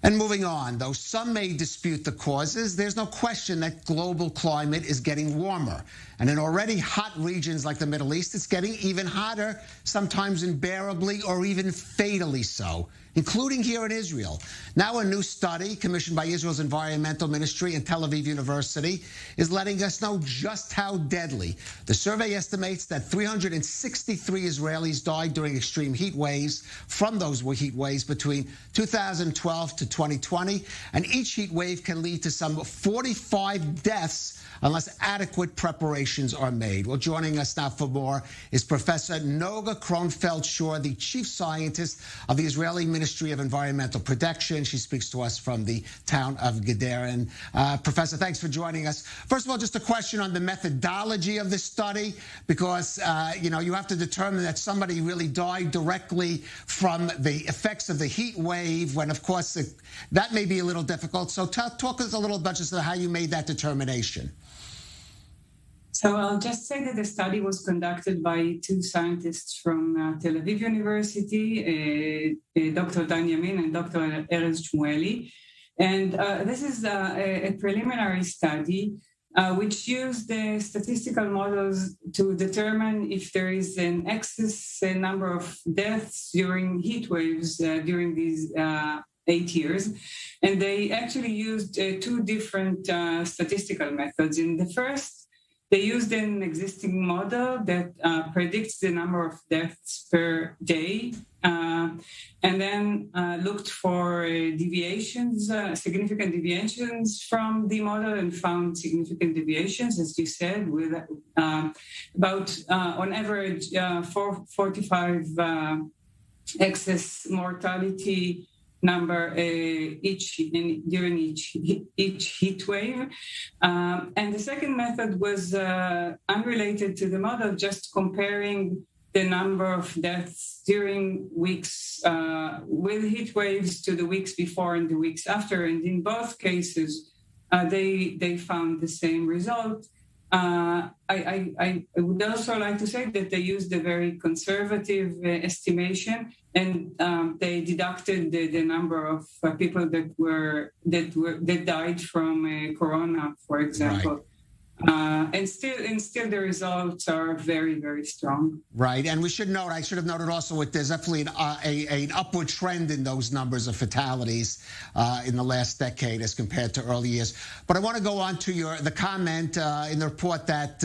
And moving on, though some may dispute the causes, there's no question that global climate is getting warmer. And in already hot regions like the Middle East, it's getting even hotter, sometimes unbearably or even fatally so, including here in Israel. Now a new study commissioned by Israel's Environmental Ministry and Tel Aviv University is letting us know just how deadly. The survey estimates that 363 Israelis died during extreme heat waves from those heat waves between 2012 to 2020, and each heat wave can lead to some 45 deaths unless adequate preparations are made. Well, joining us now for more is Professor Noga Kronfeld-Schor, the chief scientist of the Israeli Ministry of Environmental Protection. She speaks to us from the town of Gederen. Professor, thanks for joining us. First of all, just a question on the methodology of this study, because, you have to determine that somebody really died directly from the effects of the heat wave, when, of course, that may be a little difficult. So talk us a little bit just about how you made that determination. So I'll just say that the study was conducted by two scientists from Tel Aviv University, Dr. Dan Yamin and Dr. Erez Shmueli. And this is a preliminary study which used the statistical models to determine if there is an excess number of deaths during heat waves during these 8 years. And they actually used two different statistical methods. In the first, they used an existing model that predicts the number of deaths per day, and then looked for deviations, significant deviations from the model, and found significant deviations, as you said, with about, on average, 45 excess mortality number during each heat wave. And the second method was unrelated to the model, just comparing the number of deaths during weeks with heat waves to the weeks before and the weeks after. And in both cases, they found the same result. I would also like to say that they used a very conservative estimation, and they deducted the number of people that died from corona, for example. Right. And still the results are very, very strong. Right. And we should note, I should have noted also, there's definitely an upward trend in those numbers of fatalities in the last decade as compared to early years. But I want to go on to the comment in the report that,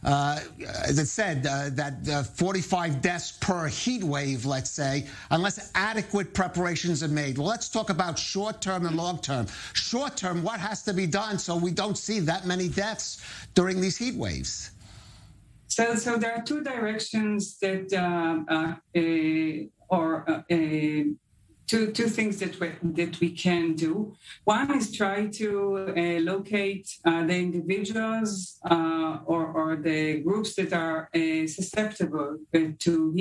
as it said, that 45 deaths per heat wave, let's say, unless adequate preparations are made. Well, let's talk about short-term and long-term. Short-term, what has to be done so we don't see that many deaths during these heat waves? So there are two directions that, two things that we can do. One is try to locate the individuals or the groups that are susceptible to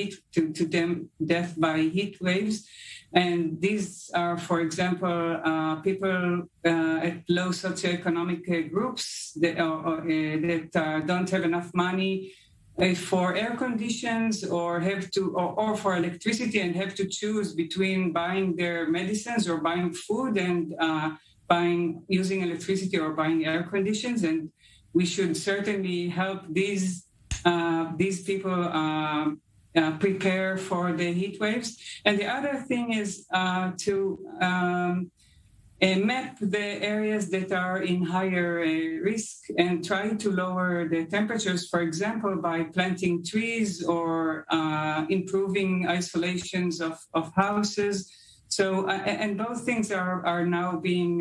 death by heat waves. And these are, for example, people at low socioeconomic groups that don't have enough money for air conditions or for electricity, and have to choose between buying their medicines or buying food and using electricity or buying air conditions. And we should certainly help these people prepare for the heat waves. And the other thing is to map the areas that are in higher risk and try to lower the temperatures, for example, by planting trees or improving isolations of houses. So, and both things are now being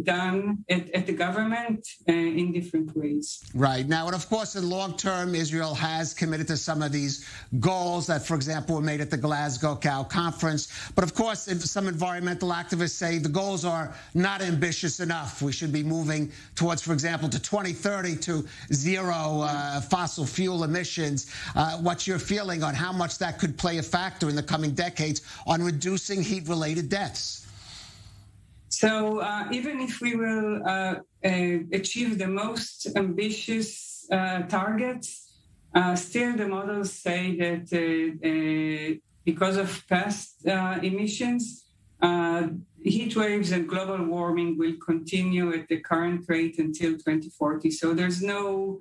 done at the government in different ways. Right. Now, and of course, in long term, Israel has committed to some of these goals that, for example, were made at the Glasgow Cal Conference. But of course, some environmental activists say the goals are not ambitious enough. We should be moving towards, for example, to 2030 to zero fossil fuel emissions. What's your feeling on how much that could play a factor in the coming decades on reducing heat-related deaths? So even if we will achieve the most ambitious targets, still the models say that because of past emissions, heat waves and global warming will continue at the current rate until 2040. So there's no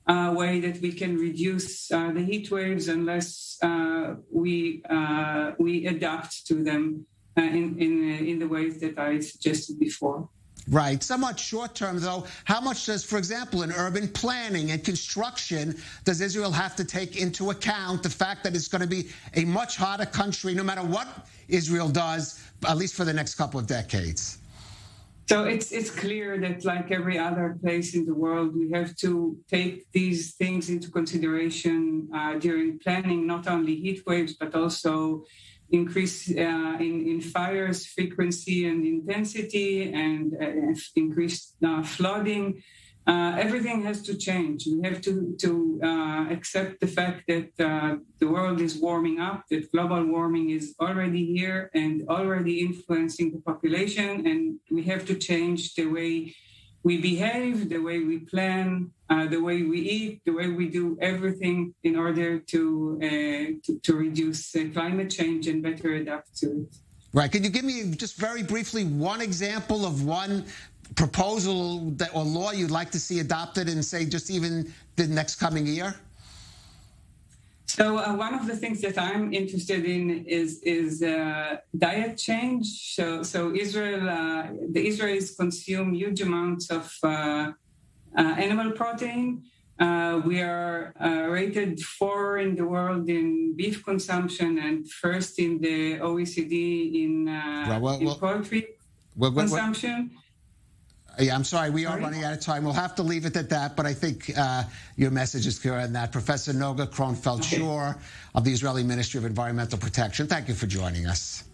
way that we can reduce the heat waves unless we adapt to them in the ways that I suggested before. Right. Somewhat short term, though, how much does, for example, in urban planning and construction, does Israel have to take into account the fact that it's going to be a much hotter country, no matter what Israel does, at least for the next couple of decades? So it's clear that, like every other place in the world, we have to take these things into consideration during planning, not only heat waves, but also increase in fires frequency and intensity, and increased flooding. Everything has to change. We have to accept the fact that the world is warming up, that global warming is already here and already influencing the population, and we have to change the way we behave, the way we plan, the way we eat, the way we do everything in order to reduce climate change and better adapt to it. Right. Could you give me just very briefly one example of one proposal or law you'd like to see adopted in, say, just even the next coming year? So one of the things that I'm interested in is diet change. So the Israelis consume huge amounts of animal protein. We are rated 4 in the world in beef consumption and first in the OECD in poultry consumption. Yeah, I'm sorry, we are running out of time. We'll have to leave it at that, but I think your message is clear on that. Professor Noga Kronfeld-Schor of the Israeli Ministry of Environmental Protection, thank you for joining us.